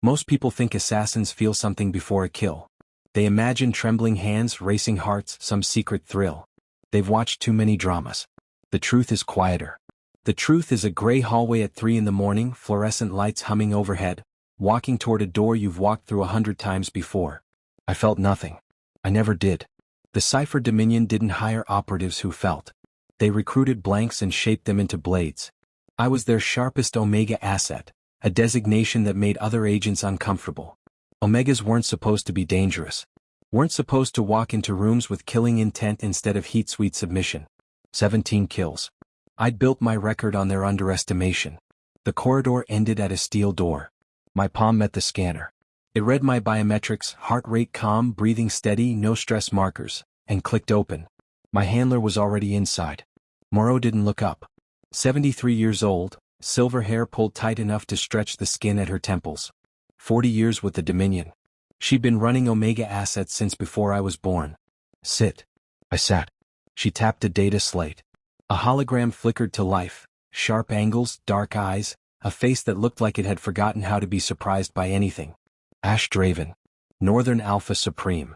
Most people think assassins feel something before a kill. They imagine trembling hands, racing hearts, some secret thrill. They've watched too many dramas. The truth is quieter. The truth is a gray hallway at 3 in the morning, fluorescent lights humming overhead, walking toward a door you've walked through 100 times before. I felt nothing. I never did. The Cipher Dominion didn't hire operatives who felt. They recruited blanks and shaped them into blades. I was their sharpest Omega asset, a designation that made other agents uncomfortable. Omegas weren't supposed to be dangerous. Weren't supposed to walk into rooms with killing intent instead of heat-sweet submission. 17 kills. I'd built my record on their underestimation. The corridor ended at a steel door. My palm met the scanner. It read my biometrics, heart rate calm, breathing steady, no stress markers, and clicked open. My handler was already inside. Moreau didn't look up. 73 years old, silver hair pulled tight enough to stretch the skin at her temples. 40 years with the Dominion. She'd been running Omega assets since before I was born. Sit. I sat. She tapped a data slate. A hologram flickered to life, sharp angles, dark eyes, a face that looked like it had forgotten how to be surprised by anything. Ash Draven. Northern Alpha Supreme.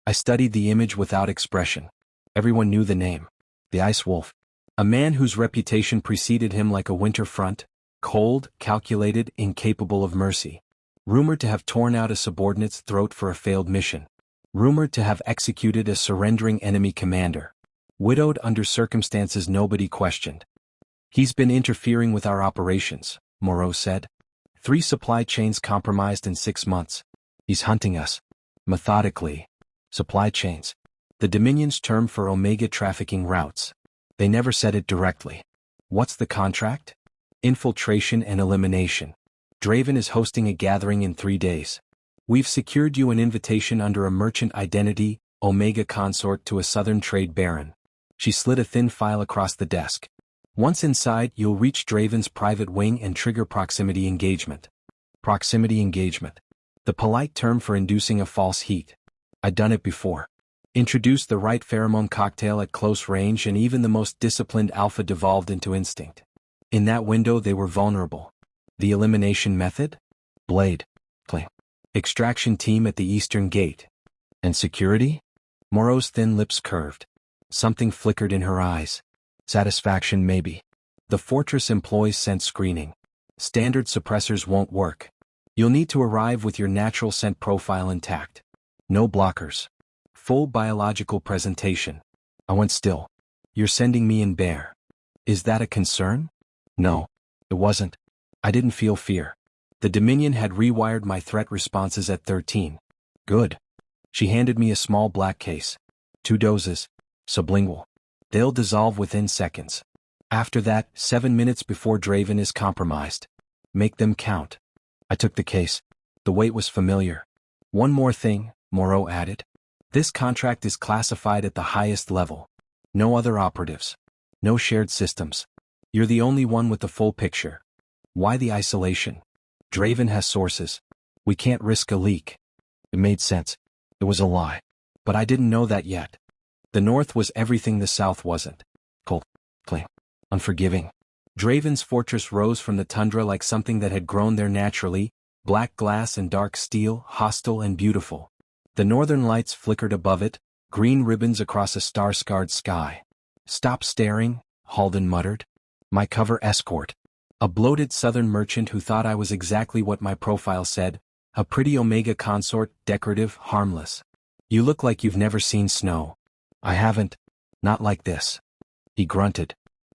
I studied the image without expression. Everyone knew the name. The Ice Wolf. A man whose reputation preceded him like a winter front, cold, calculated, incapable of mercy. Rumored to have torn out a subordinate's throat for a failed mission. Rumored to have executed a surrendering enemy commander. Widowed under circumstances nobody questioned. He's been interfering with our operations, Moreau said. 3 supply chains compromised in 6 months. He's hunting us. Methodically. Supply chains. The Dominion's term for Omega trafficking routes. They never said it directly. What's the contract? Infiltration and elimination. Draven is hosting a gathering in 3 days. We've secured you an invitation under a merchant identity, Omega consort to a southern trade baron. She slid a thin file across the desk. Once inside, you'll reach Draven's private wing and trigger proximity engagement. Proximity engagement. The polite term for inducing a false heat. I'd done it before. Introduced the right pheromone cocktail at close range and even the most disciplined alpha devolved into instinct. In that window they were vulnerable. The elimination method? Blade. Cling. Extraction team at the eastern gate. And security? Moreau's thin lips curved. Something flickered in her eyes. Satisfaction maybe. The fortress employs scent screening. Standard suppressors won't work. You'll need to arrive with your natural scent profile intact. No blockers. Full biological presentation. I went still. You're sending me in bare. Is that a concern? No. It wasn't. I didn't feel fear. The Dominion had rewired my threat responses at 13. Good. She handed me a small black case. 2 doses. Sublingual. They'll dissolve within seconds. After that, 7 minutes before Draven is compromised. Make them count. I took the case. The weight was familiar. One more thing, Moreau added. This contract is classified at the highest level. No other operatives. No shared systems. You're the only one with the full picture. Why the isolation? Draven has sources. We can't risk a leak. It made sense. It was a lie. But I didn't know that yet. The North was everything the South wasn't. Cold, clean, unforgiving. Draven's fortress rose from the tundra like something that had grown there naturally, black glass and dark steel, hostile and beautiful. The northern lights flickered above it, green ribbons across a star-scarred sky. Stop staring, Halden muttered. My cover escort. A bloated southern merchant who thought I was exactly what my profile said, a pretty Omega consort, decorative, harmless. You look like you've never seen snow. I haven't. Not like this. He grunted.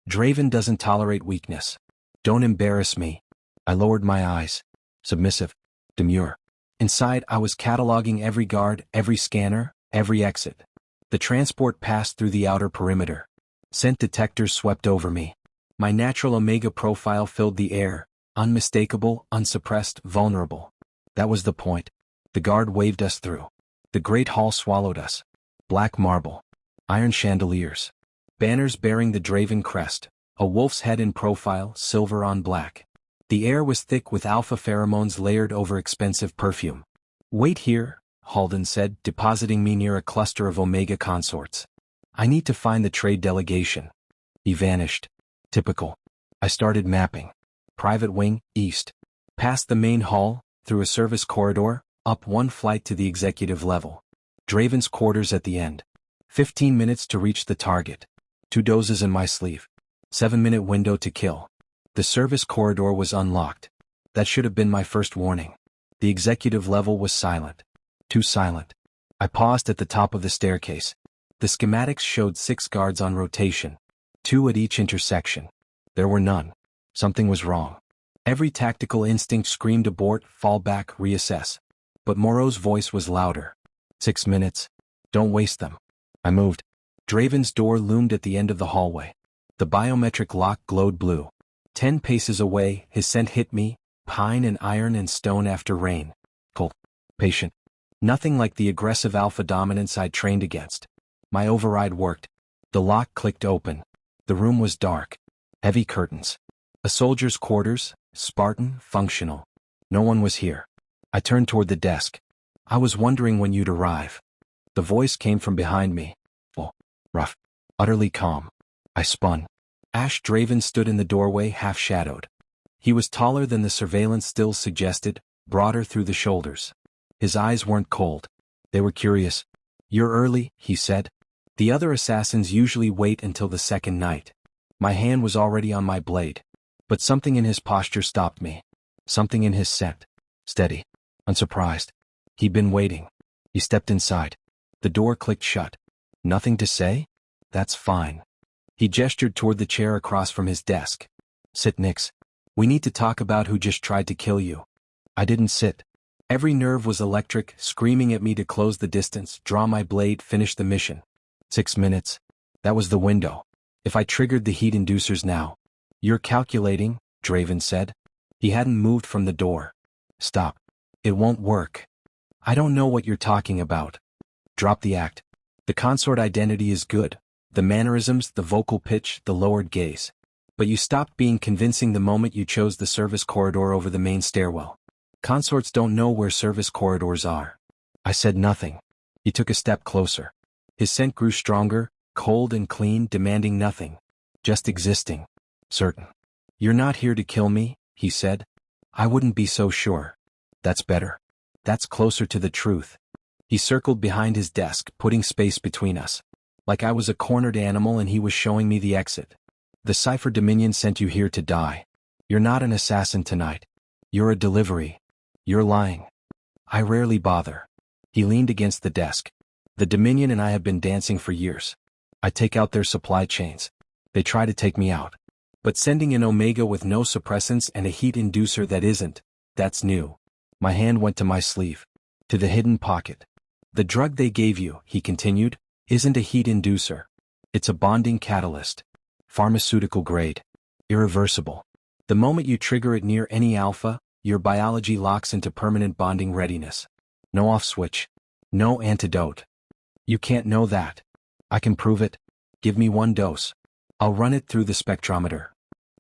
Draven doesn't tolerate weakness. Don't embarrass me. I lowered my eyes. Submissive. Demure. Inside I was cataloging every guard, every scanner, every exit. The transport passed through the outer perimeter. Scent detectors swept over me. My natural Omega profile filled the air, unmistakable, unsuppressed, vulnerable. That was the point. The guard waved us through. The great hall swallowed us. Black marble. Iron chandeliers. Banners bearing the Draven crest. A wolf's head in profile, silver on black. The air was thick with alpha pheromones layered over expensive perfume. Wait here, Halden said, depositing me near a cluster of Omega consorts. I need to find the trade delegation. He vanished. Typical. I started mapping. Private wing, east. Past the main hall, through a service corridor, up one flight to the executive level. Draven's quarters at the end. 15 minutes to reach the target. 2 doses in my sleeve. 7-minute window to kill. The service corridor was unlocked. That should have been my first warning. The executive level was silent. Too silent. I paused at the top of the staircase. The schematics showed 6 guards on rotation. 2 at each intersection. There were none. Something was wrong. Every tactical instinct screamed abort, fall back, reassess. But Moreau's voice was louder. 6 minutes. Don't waste them. I moved. Draven's door loomed at the end of the hallway. The biometric lock glowed blue. 10 paces away, his scent hit me, pine and iron and stone after rain. Cold. Patient. Nothing like the aggressive alpha dominance I'd trained against. My override worked. The lock clicked open. The room was dark. Heavy curtains. A soldier's quarters, Spartan, functional. No one was here. I turned toward the desk. I was wondering when you'd arrive. The voice came from behind me. Oh, rough. Utterly calm. I spun. Ash Draven stood in the doorway, half-shadowed. He was taller than the surveillance stills suggested, broader through the shoulders. His eyes weren't cold. They were curious. You're early, he said. The other assassins usually wait until the second night. My hand was already on my blade. But something in his posture stopped me. Something in his scent. Steady. Unsurprised. He'd been waiting. He stepped inside. The door clicked shut. Nothing to say? That's fine. He gestured toward the chair across from his desk. Sit, Nix. We need to talk about who just tried to kill you. I didn't sit. Every nerve was electric, screaming at me to close the distance, draw my blade, finish the mission. 6 minutes. That was the window. If I triggered the heat inducers now. You're calculating, Draven said. He hadn't moved from the door. Stop. It won't work. I don't know what you're talking about. Drop the act. The consort identity is good. The mannerisms, the vocal pitch, the lowered gaze. But you stopped being convincing the moment you chose the service corridor over the main stairwell. Consorts don't know where service corridors are. I said nothing. He took a step closer. His scent grew stronger, cold and clean, demanding nothing. Just existing. Certain. You're not here to kill me, he said. I wouldn't be so sure. That's better. That's closer to the truth. He circled behind his desk, putting space between us. Like I was a cornered animal and he was showing me the exit. The Cipher Dominion sent you here to die. You're not an assassin tonight. You're a delivery. You're lying. I rarely bother. He leaned against the desk. The Dominion and I have been dancing for years. I take out their supply chains. They try to take me out. But sending an Omega with no suppressants and a heat inducer that isn't, that's new. My hand went to my sleeve. To the hidden pocket. The drug they gave you, he continued, isn't a heat inducer. It's a bonding catalyst. Pharmaceutical grade. Irreversible. The moment you trigger it near any alpha, your biology locks into permanent bonding readiness. No off switch. No antidote. You can't know that. I can prove it. Give me 1 dose. I'll run it through the spectrometer.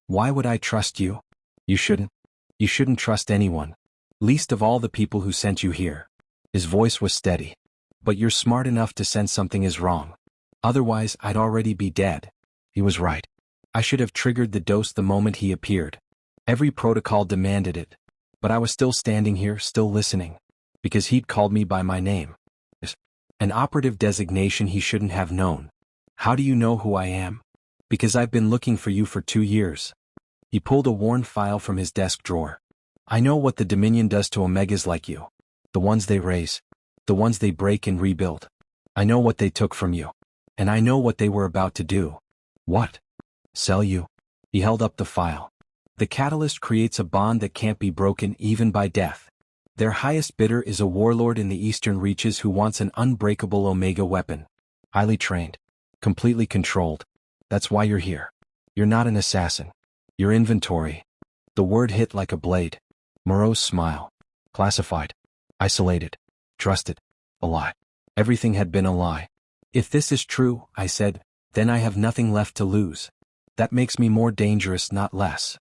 Why would I trust you? You shouldn't. You shouldn't trust anyone. Least of all the people who sent you here. His voice was steady. But you're smart enough to sense something is wrong. Otherwise, I'd already be dead. He was right. I should have triggered the dose the moment he appeared. Every protocol demanded it. But I was still standing here, still listening. Because he'd called me by my name. An operative designation he shouldn't have known. How do you know who I am? Because I've been looking for you for 2 years. He pulled a worn file from his desk drawer. I know what the Dominion does to Omegas like you. The ones they raise. The ones they break and rebuild. I know what they took from you. And I know what they were about to do. What? Sell you. He held up the file. The catalyst creates a bond that can't be broken even by death. Their highest bidder is a warlord in the eastern reaches who wants an unbreakable Omega weapon. Highly trained. Completely controlled. That's why you're here. You're not an assassin. You're inventory. The word hit like a blade. Moreau's smile. Classified. Isolated. Trusted. A lie. Everything had been a lie. If this is true, I said, then I have nothing left to lose. That makes me more dangerous, not less.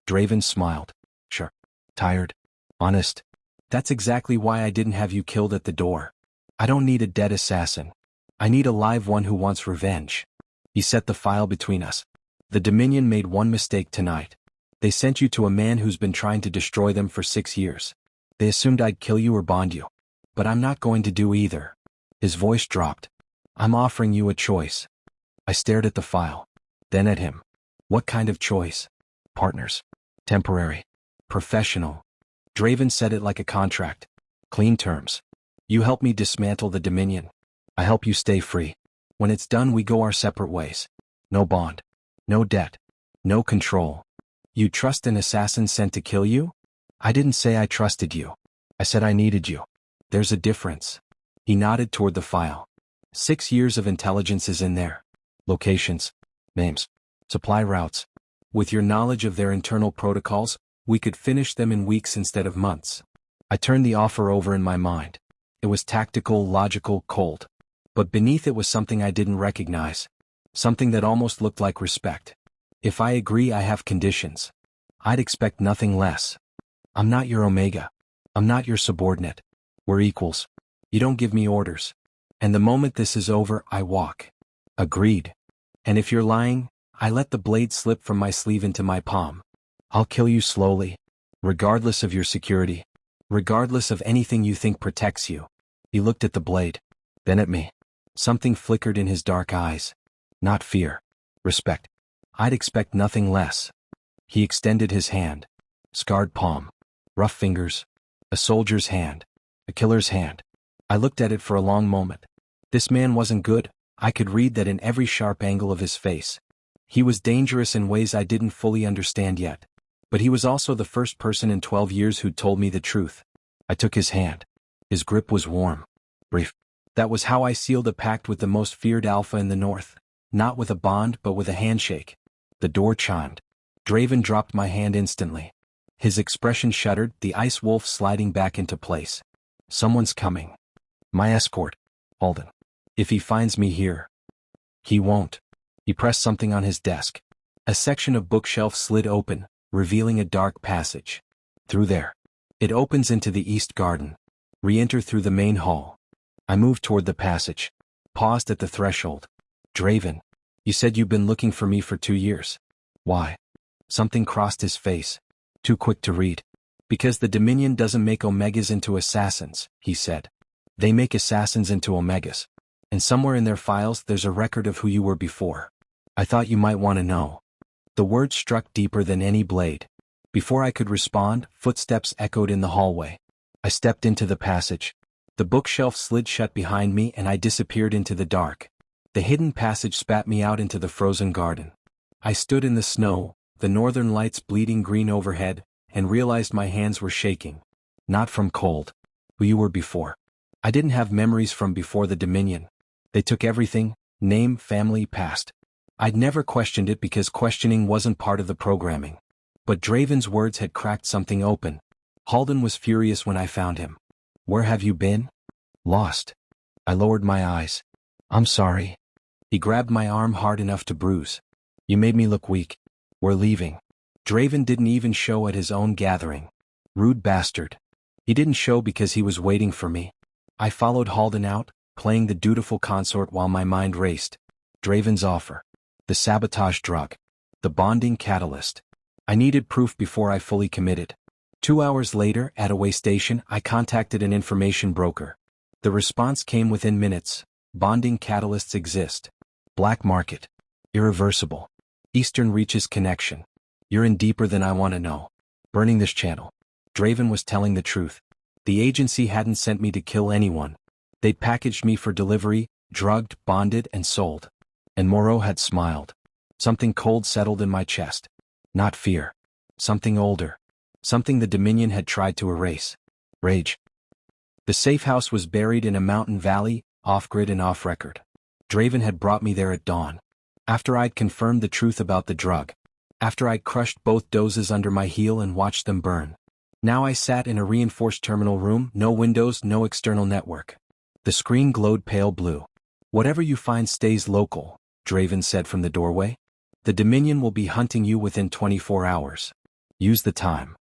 Draven smiled. Sure. Tired. Honest. That's exactly why I didn't have you killed at the door. I don't need a dead assassin. I need a live one who wants revenge. He set the file between us. The Dominion made one mistake tonight. They sent you to a man who's been trying to destroy them for 6 years. They assumed I'd kill you or bond you. But I'm not going to do either. His voice dropped. I'm offering you a choice. I stared at the file. Then at him. What kind of choice? Partners. Temporary. Professional. Draven said it like a contract. Clean terms. You help me dismantle the Dominion. I help you stay free. When it's done, we go our separate ways. No bond. No debt. No control. You trust an assassin sent to kill you? I didn't say I trusted you. I said I needed you. There's a difference. He nodded toward the file. 6 years of intelligence is in there. Locations. Names. Supply routes. With your knowledge of their internal protocols, we could finish them in weeks instead of months. I turned the offer over in my mind. It was tactical, logical, cold. But beneath it was something I didn't recognize. Something that almost looked like respect. If I agree, I have conditions. I'd expect nothing less. I'm not your Omega. I'm not your subordinate. We're equals. You don't give me orders. And the moment this is over, I walk. Agreed. And if you're lying, I let the blade slip from my sleeve into my palm. I'll kill you slowly, regardless of your security, regardless of anything you think protects you. He looked at the blade, then at me. Something flickered in his dark eyes. Not fear. Respect. I'd expect nothing less. He extended his hand. Scarred palm. Rough fingers. A soldier's hand. A killer's hand. I looked at it for a long moment. This man wasn't good. I could read that in every sharp angle of his face. He was dangerous in ways I didn't fully understand yet. But he was also the first person in 12 years who'd told me the truth. I took his hand. His grip was warm. Brief. That was how I sealed a pact with the most feared alpha in the north. Not with a bond, but with a handshake. The door chimed. Draven dropped my hand instantly. His expression shuddered, the ice wolf sliding back into place. Someone's coming. My escort. Halden. If he finds me here. He won't. He pressed something on his desk. A section of bookshelf slid open, revealing a dark passage. Through there. It opens into the east garden. Re-enter through the main hall. I moved toward the passage. Paused at the threshold. Draven. You said you've been looking for me for 2 years. Why? Something crossed his face. Too quick to read. Because the Dominion doesn't make Omegas into assassins, he said. They make assassins into Omegas. And somewhere in their files there's a record of who you were before. I thought you might want to know. The words struck deeper than any blade. Before I could respond, footsteps echoed in the hallway. I stepped into the passage. The bookshelf slid shut behind me and I disappeared into the dark. The hidden passage spat me out into the frozen garden. I stood in the snow, the northern lights bleeding green overhead, and realized my hands were shaking. Not from cold. Who you were before. I didn't have memories from before the Dominion. They took everything, name, family, past. I'd never questioned it because questioning wasn't part of the programming. But Draven's words had cracked something open. Halden was furious when I found him. Where have you been? Lost. I lowered my eyes. I'm sorry. He grabbed my arm hard enough to bruise. You made me look weak. We're leaving. Draven didn't even show at his own gathering. Rude bastard. He didn't show because he was waiting for me. I followed Halden out, playing the dutiful consort while my mind raced. Draven's offer. The sabotage drug. The bonding catalyst. I needed proof before I fully committed. 2 hours later, at a way station, I contacted an information broker. The response came within minutes. Bonding catalysts exist. Black market. Irreversible. Eastern reaches connection. You're in deeper than I want to know. Burning this channel. Draven was telling the truth. The agency hadn't sent me to kill anyone. They'd packaged me for delivery, drugged, bonded, and sold. And Moreau had smiled. Something cold settled in my chest. Not fear. Something older. Something the Dominion had tried to erase. Rage. The safe house was buried in a mountain valley, off-grid and off-record. Draven had brought me there at dawn. After I'd confirmed the truth about the drug. After I'd crushed both doses under my heel and watched them burn. Now I sat in a reinforced terminal room, no windows, no external network. The screen glowed pale blue. Whatever you find stays local, Draven said from the doorway. The Dominion will be hunting you within 24 hours. Use the time.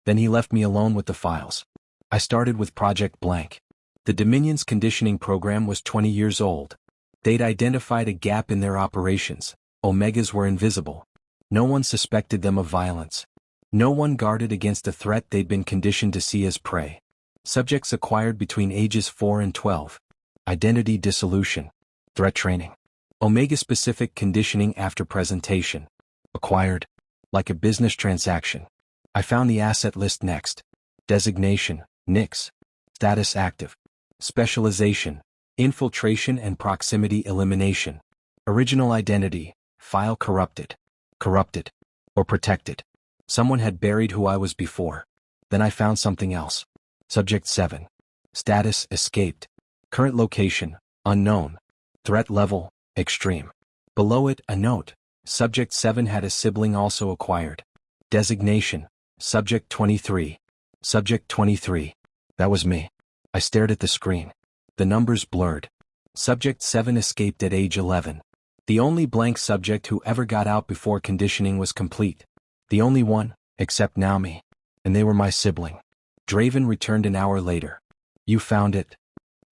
Then he left me alone with the files. I started with Project Blank. The Dominion's conditioning program was 20 years old. They'd identified a gap in their operations. Omegas were invisible. No one suspected them of violence. No one guarded against a threat they'd been conditioned to see as prey. Subjects acquired between ages 4 and 12. Identity dissolution. Threat training. Omega-specific conditioning after presentation. Acquired. Like a business transaction. I found the asset list next. Designation, NICS. Status active. Specialization, infiltration and proximity elimination. Original identity, file corrupted. Corrupted. Or protected. Someone had buried who I was before. Then I found something else. Subject 7. Status escaped. Current location, unknown. Threat level, extreme. Below it, a note. Subject 7 had a sibling also acquired. Designation, Subject 23. Subject 23. That was me. I stared at the screen. The numbers blurred. Subject 7 escaped at age 11. The only blank subject who ever got out before conditioning was complete. The only one, except Naomi. And they were my sibling. Draven returned an hour later. You found it.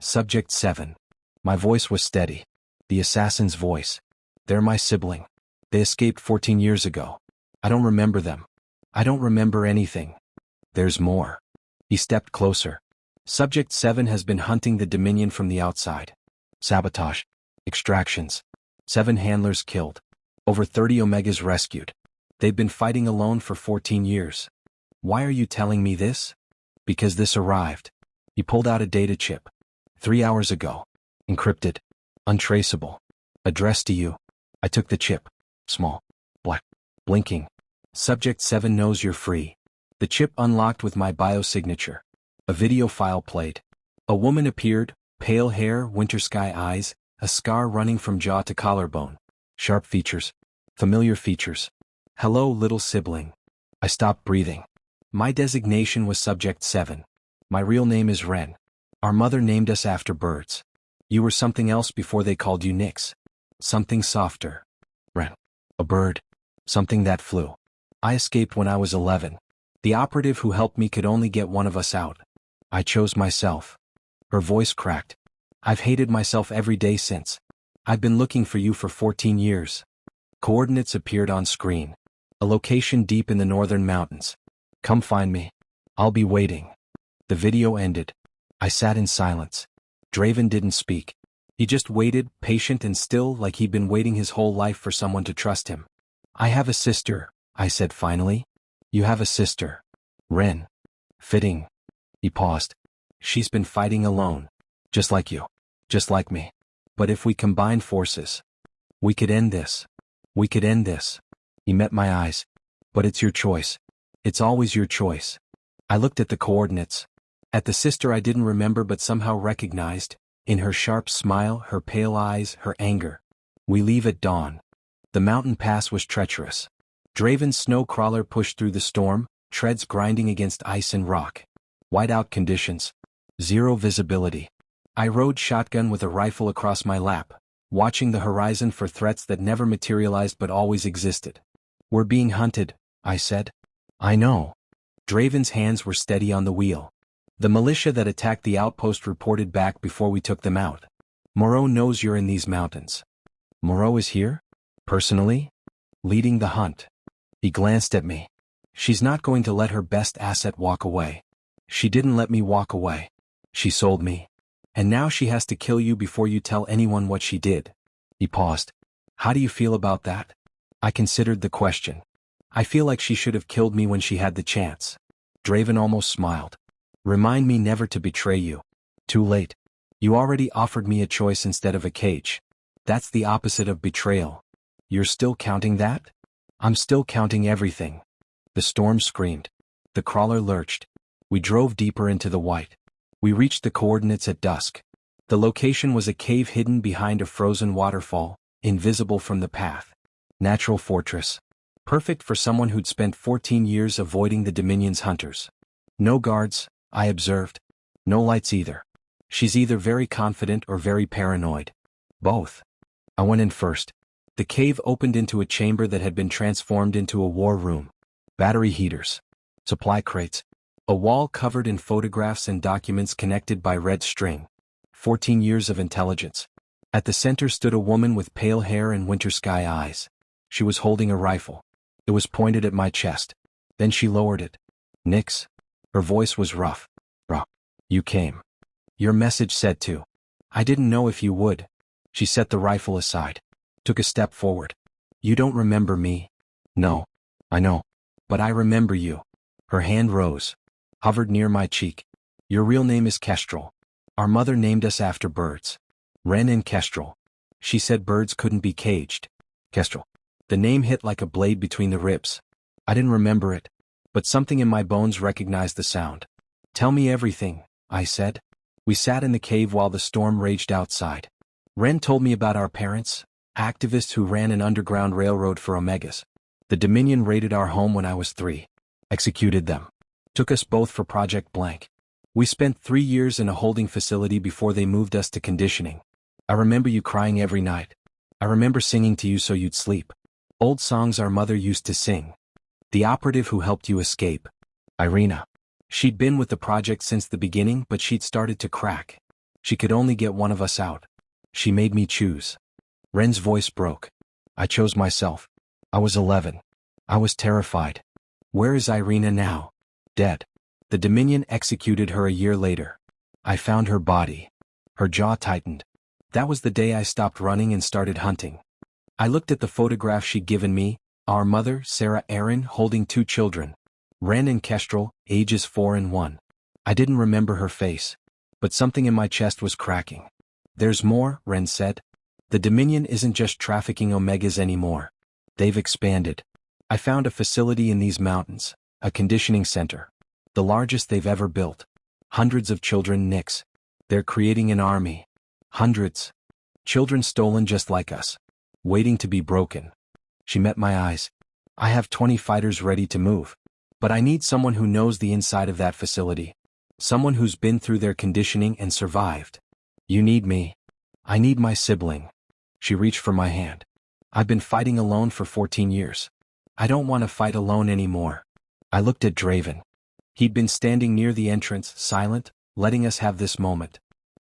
Subject 7. My voice was steady. The assassin's voice. They're my sibling. They escaped 14 years ago. I don't remember them. I don't remember anything. There's more. He stepped closer. Subject 7 has been hunting the Dominion from the outside. Sabotage. Extractions. 7 handlers killed. Over 30 Omegas rescued. They've been fighting alone for 14 years. Why are you telling me this? Because this arrived. He pulled out a data chip. 3 hours ago. Encrypted. Untraceable. Addressed to you. I took the chip. Small. Black. Blinking. Subject 7 knows you're free. The chip unlocked with my biosignature. A video file played. A woman appeared, pale hair, winter sky eyes, a scar running from jaw to collarbone. Sharp features. Familiar features. Hello, little sibling. I stopped breathing. My designation was Subject 7. My real name is Ren. Our mother named us after birds. You were something else before they called you Nix. Something softer. Ren. A bird. Something that flew. I escaped when I was 11. The operative who helped me could only get one of us out. I chose myself. Her voice cracked. I've hated myself every day since. I've been looking for you for 14 years. Coordinates appeared on screen. A location deep in the northern mountains. Come find me. I'll be waiting. The video ended. I sat in silence. Draven didn't speak. He just waited, patient and still, like he'd been waiting his whole life for someone to trust him. I have a sister, I said finally. You have a sister. Ren. Fitting. He paused. She's been fighting alone. Just like you. Just like me. But if we combine forces, we could end this. We could end this. He met my eyes. But it's your choice. It's always your choice. I looked at the coordinates. At the sister I didn't remember but somehow recognized, in her sharp smile, her pale eyes, her anger. We leave at dawn. The mountain pass was treacherous. Draven's snow crawler pushed through the storm, treads grinding against ice and rock. Whiteout conditions. Zero visibility. I rode shotgun with a rifle across my lap, watching the horizon for threats that never materialized but always existed. We're being hunted, I said. I know. Draven's hands were steady on the wheel. The militia that attacked the outpost reported back before we took them out. Moreau knows you're in these mountains. Moreau is here? Personally? Leading the hunt. He glanced at me. She's not going to let her best asset walk away. She didn't let me walk away. She sold me. And now she has to kill you before you tell anyone what she did. He paused. How do you feel about that? I considered the question. I feel like she should have killed me when she had the chance. Draven almost smiled. Remind me never to betray you. Too late. You already offered me a choice instead of a cage. That's the opposite of betrayal. You're still counting that? I'm still counting everything. The storm screamed. The crawler lurched. We drove deeper into the white. We reached the coordinates at dusk. The location was a cave hidden behind a frozen waterfall, invisible from the path. Natural fortress. Perfect for someone who'd spent 14 years avoiding the Dominion's hunters. No guards, I observed. No lights either. She's either very confident or very paranoid. Both. I went in first. The cave opened into a chamber that had been transformed into a war room. Battery heaters. Supply crates. A wall covered in photographs and documents connected by red string. 14 years of intelligence. At the center stood a woman with pale hair and winter sky eyes. She was holding a rifle. It was pointed at my chest. Then she lowered it. Nix. Her voice was rough. Rough. You came. Your message said to. I didn't know if you would. She set the rifle aside. Took a step forward. You don't remember me? No. I know. But I remember you. Her hand rose. Hovered near my cheek. Your real name is Kestrel. Our mother named us after birds. Wren and Kestrel. She said birds couldn't be caged. Kestrel. The name hit like a blade between the ribs. I didn't remember it, but something in my bones recognized the sound. Tell me everything, I said. We sat in the cave while the storm raged outside. Wren told me about our parents, activists who ran an underground railroad for Omegas. The Dominion raided our home when I was 3. Executed them. Took us both for Project Blank. We spent 3 years in a holding facility before they moved us to conditioning. I remember you crying every night. I remember singing to you so you'd sleep. Old songs our mother used to sing. The operative who helped you escape. Irina. She'd been with the project since the beginning, but she'd started to crack. She could only get one of us out. She made me choose. Wren's voice broke. I chose myself. I was 11. I was terrified. Where is Irina now? Dead. The Dominion executed her a year later. I found her body. Her jaw tightened. That was the day I stopped running and started hunting. I looked at the photograph she'd given me, our mother, Sarah Aaron, holding 2 children. Wren and Kestrel, ages 4 and 1. I didn't remember her face, but something in my chest was cracking. There's more, Wren said. The Dominion isn't just trafficking Omegas anymore. They've expanded. I found a facility in these mountains, a conditioning center. The largest they've ever built. Hundreds of children Nix. They're creating an army. Hundreds. Children stolen just like us. Waiting to be broken. She met my eyes. I have 20 fighters ready to move. But I need someone who knows the inside of that facility. Someone who's been through their conditioning and survived. You need me. I need my sibling. She reached for my hand. I've been fighting alone for 14 years. I don't want to fight alone anymore. I looked at Draven. He'd been standing near the entrance, silent, letting us have this moment.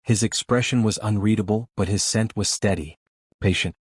His expression was unreadable, but his scent was steady. Patient.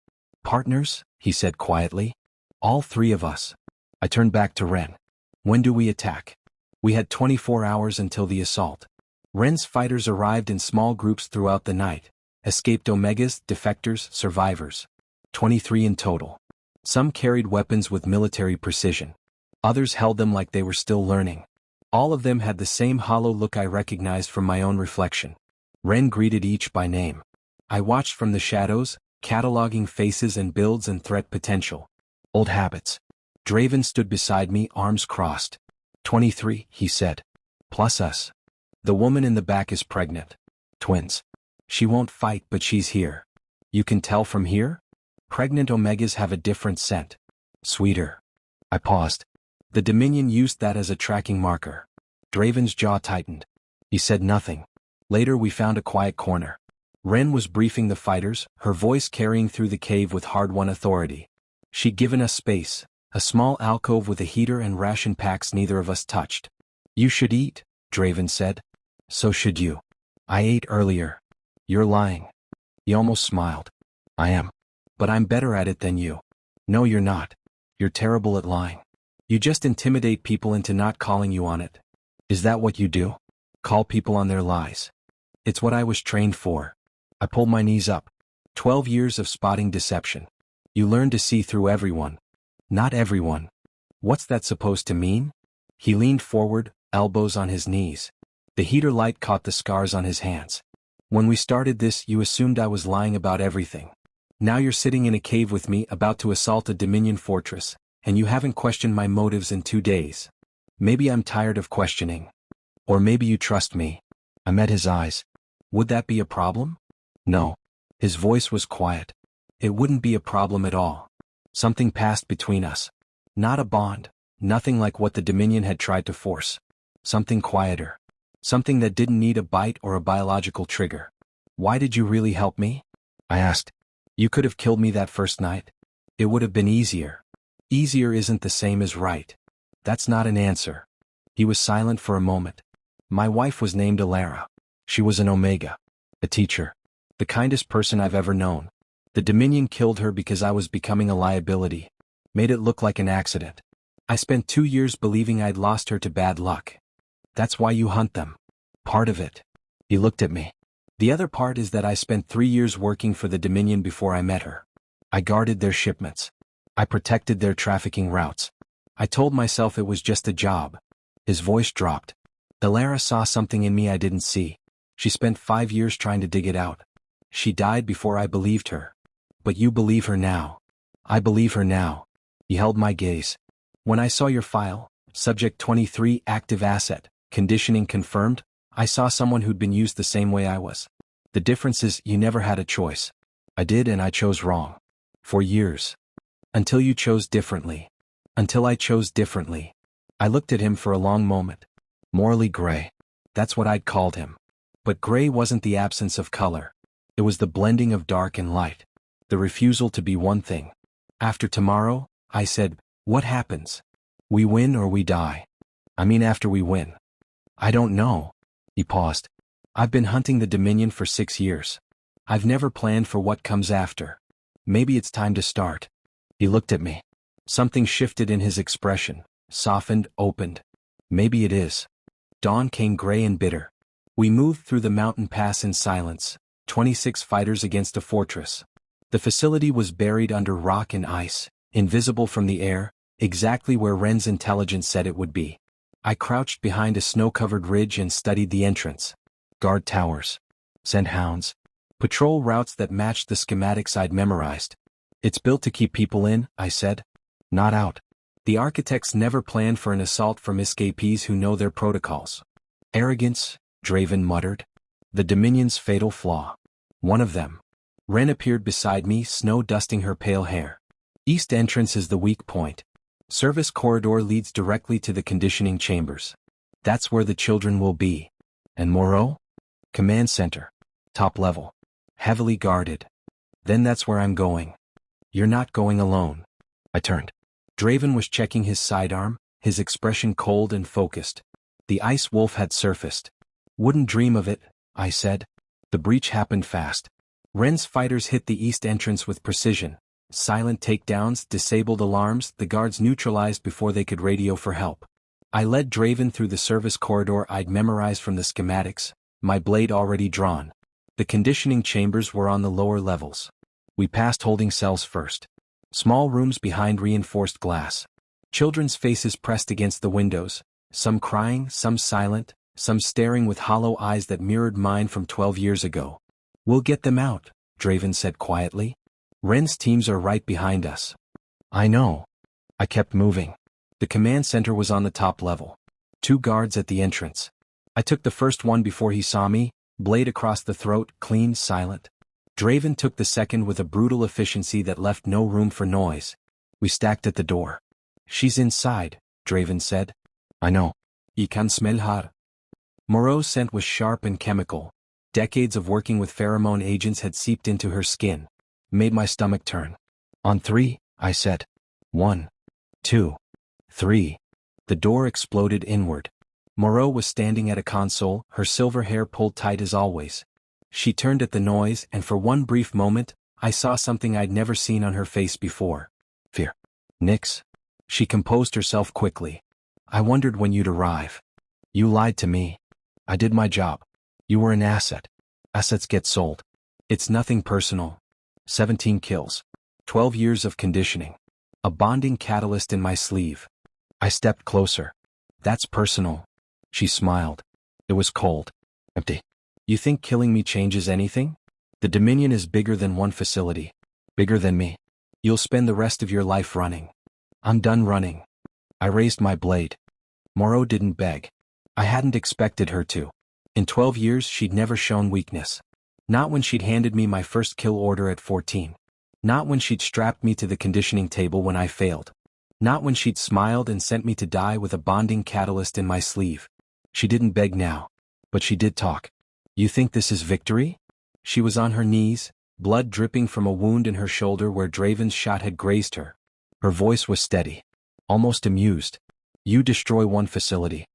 Partners, he said quietly. All 3 of us. I turned back to Wren. When do we attack? We had 24 hours until the assault. Wren's fighters arrived in small groups throughout the night. Escaped Omegas, defectors, survivors. 23 in total. Some carried weapons with military precision. Others held them like they were still learning. All of them had the same hollow look I recognized from my own reflection. Wren greeted each by name. I watched from the shadows, cataloging faces and builds and threat potential. Old habits. Draven stood beside me, arms crossed. 23, he said. Plus us. The woman in the back is pregnant. Twins. She won't fight, but she's here. You can tell from here? Pregnant Omegas have a different scent. Sweeter. I paused. The Dominion used that as a tracking marker. Draven's jaw tightened. He said nothing. Later we found a quiet corner. Wren was briefing the fighters, her voice carrying through the cave with hard-won authority. She'd given us space, a small alcove with a heater and ration packs neither of us touched. You should eat, Draven said. So should you. I ate earlier. You're lying. He almost smiled. I am. But I'm better at it than you. No, you're not. You're terrible at lying. You just intimidate people into not calling you on it. Is that what you do? Call people on their lies. It's what I was trained for. I pulled my knees up. 12 years of spotting deception. You learn to see through everyone. Not everyone. What's that supposed to mean? He leaned forward, elbows on his knees. The heater light caught the scars on his hands. When we started this, you assumed I was lying about everything. Now you're sitting in a cave with me about to assault a Dominion fortress, and you haven't questioned my motives in 2 days. Maybe I'm tired of questioning. Or maybe you trust me. I met his eyes. Would that be a problem? No. His voice was quiet. It wouldn't be a problem at all. Something passed between us. Not a bond, nothing like what the Dominion had tried to force. Something quieter. Something that didn't need a bite or a biological trigger. Why did you really help me? I asked. You could have killed me that first night. It would have been easier. Easier isn't the same as right. That's not an answer. He was silent for a moment. My wife was named Alara. She was an Omega. A teacher. The kindest person I've ever known. The Dominion killed her because I was becoming a liability. Made it look like an accident. I spent 2 years believing I'd lost her to bad luck. That's why you hunt them. Part of it. He looked at me. The other part is that I spent 3 years working for the Dominion before I met her. I guarded their shipments. I protected their trafficking routes. I told myself it was just a job. His voice dropped. Delara saw something in me I didn't see. She spent 5 years trying to dig it out. She died before I believed her. But you believe her now. I believe her now. He held my gaze. When I saw your file, Subject 23 active asset, conditioning confirmed, I saw someone who'd been used the same way I was. The difference is you never had a choice. I did, and I chose wrong. For years. Until you chose differently. Until I chose differently. I looked at him for a long moment. Morally gray. That's what I'd called him. But gray wasn't the absence of color. It was the blending of dark and light. The refusal to be one thing. After tomorrow, I said, what happens? We win or we die. I mean after we win. I don't know. He paused. I've been hunting the Dominion for 6 years. I've never planned for what comes after. Maybe it's time to start. He looked at me. Something shifted in his expression, softened, opened. Maybe it is. Dawn came gray and bitter. We moved through the mountain pass in silence, 26 fighters against a fortress. The facility was buried under rock and ice, invisible from the air, exactly where Ren's intelligence said it would be. I crouched behind a snow-covered ridge and studied the entrance. Guard towers. Scent hounds. Patrol routes that matched the schematics I'd memorized. It's built to keep people in, I said. Not out. The architects never planned for an assault from escapees who know their protocols. Arrogance, Draven muttered. The Dominion's fatal flaw. One of them. Ren appeared beside me, snow dusting her pale hair. East entrance is the weak point. Service corridor leads directly to the conditioning chambers. That's where the children will be. And Moreau? Command center. Top level. Heavily guarded. Then that's where I'm going. You're not going alone. I turned. Draven was checking his sidearm, his expression cold and focused. The ice wolf had surfaced. Wouldn't dream of it, I said. The breach happened fast. Ren's fighters hit the east entrance with precision. Silent takedowns, disabled alarms, the guards neutralized before they could radio for help. I led Draven through the service corridor I'd memorized from the schematics, my blade already drawn. The conditioning chambers were on the lower levels. We passed holding cells first. Small rooms behind reinforced glass. Children's faces pressed against the windows, some crying, some silent, some staring with hollow eyes that mirrored mine from 12 years ago. We'll get them out, Draven said quietly. Ren's teams are right behind us. I know. I kept moving. The command center was on the top level. 2 guards at the entrance. I took the first one before he saw me, blade across the throat, clean, silent. Draven took the second with a brutal efficiency that left no room for noise. We stacked at the door. She's inside, Draven said. I know. I can smell her. Moreau's scent was sharp and chemical. Decades of working with pheromone agents had seeped into her skin. Made my stomach turn. On 3, I said. 1, 2, 3. The door exploded inward. Moreau was standing at a console, her silver hair pulled tight as always. She turned at the noise, and for one brief moment, I saw something I'd never seen on her face before. Fear. Nix. She composed herself quickly. I wondered when you'd arrive. You lied to me. I did my job. You were an asset. Assets get sold. It's nothing personal. 17 kills. 12 years of conditioning. A bonding catalyst in my sleeve. I stepped closer. That's personal. She smiled. It was cold. Empty. You think killing me changes anything? The Dominion is bigger than one facility. Bigger than me. You'll spend the rest of your life running. I'm done running. I raised my blade. Moreau didn't beg. I hadn't expected her to. In 12 years she'd never shown weakness. Not when she'd handed me my first kill order at 14. Not when she'd strapped me to the conditioning table when I failed. Not when she'd smiled and sent me to die with a bonding catalyst in my sleeve. She didn't beg now. But she did talk. You think this is victory? She was on her knees, blood dripping from a wound in her shoulder where Draven's shot had grazed her. Her voice was steady. Almost amused. You destroy one facility.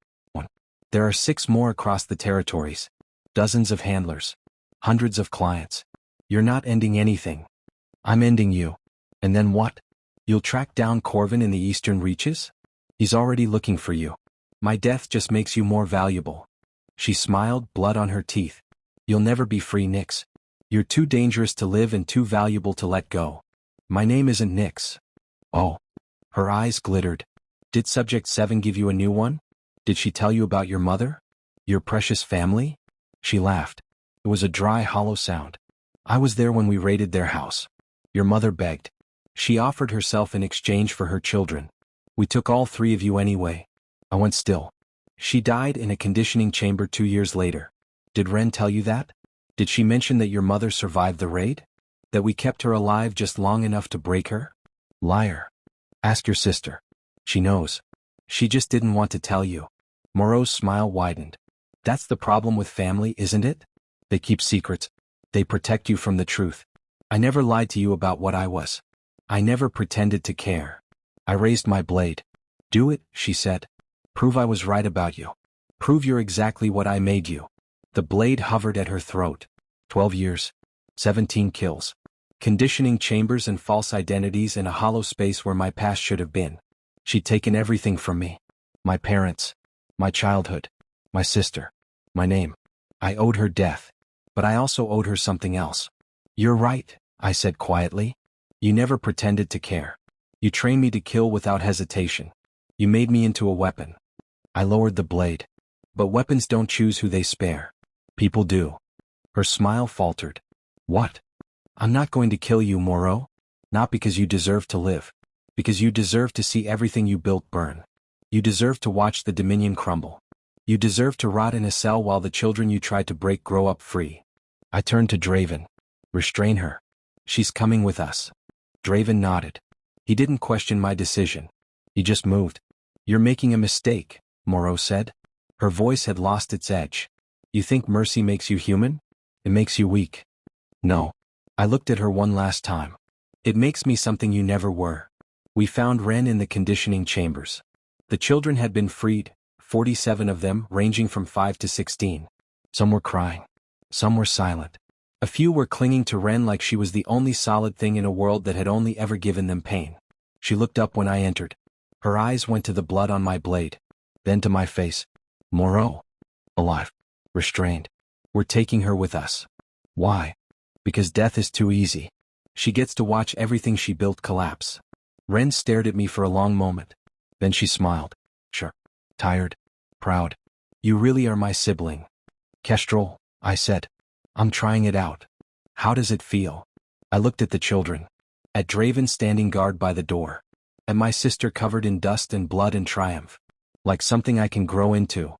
There are 6 more across the territories. Dozens of handlers. Hundreds of clients. You're not ending anything. I'm ending you. And then what? You'll track down Corvin in the eastern reaches? He's already looking for you. My death just makes you more valuable. She smiled, blood on her teeth. You'll never be free, Nix. You're too dangerous to live and too valuable to let go. My name isn't Nix. Oh. Her eyes glittered. Did Subject 7 give you a new one? Did she tell you about your mother? Your precious family? She laughed. It was a dry, hollow sound. I was there when we raided their house. Your mother begged. She offered herself in exchange for her children. We took all 3 of you anyway. I went still. She died in a conditioning chamber 2 years later. Did Ren tell you that? Did she mention that your mother survived the raid? That we kept her alive just long enough to break her? Liar. Ask your sister. She knows. She just didn't want to tell you. Moreau's smile widened. That's the problem with family, isn't it? They keep secrets. They protect you from the truth. I never lied to you about what I was. I never pretended to care. I raised my blade. Do it, she said. Prove I was right about you. Prove you're exactly what I made you. The blade hovered at her throat. 12 years. 17 kills. Conditioning chambers and false identities in a hollow space where my past should have been. She'd taken everything from me. My parents. My childhood. My sister. My name. I owed her death. But I also owed her something else. You're right, I said quietly. You never pretended to care. You trained me to kill without hesitation. You made me into a weapon. I lowered the blade. But weapons don't choose who they spare. People do. Her smile faltered. What? I'm not going to kill you, Moreau. Not because you deserve to live. Because you deserve to see everything you built burn. You deserve to watch the Dominion crumble. You deserve to rot in a cell while the children you tried to break grow up free. I turned to Draven. Restrain her. She's coming with us. Draven nodded. He didn't question my decision. He just moved. You're making a mistake, Moreau said. Her voice had lost its edge. You think mercy makes you human? It makes you weak. No. I looked at her one last time. It makes me something you never were. We found Ren in the conditioning chambers. The children had been freed, 47 of them, ranging from 5 to 16. Some were crying. Some were silent. A few were clinging to Ren like she was the only solid thing in a world that had only ever given them pain. She looked up when I entered. Her eyes went to the blood on my blade. Then to my face. Moreau. Alive. Restrained. We're taking her with us. Why? Because death is too easy. She gets to watch everything she built collapse. Ren stared at me for a long moment. Then she smiled. Sure. Tired. Proud. You really are my sibling. Kestrel, I said. I'm trying it out. How does it feel? I looked at the children. At Draven standing guard by the door. At my sister covered in dust and blood and triumph. Like something I can grow into.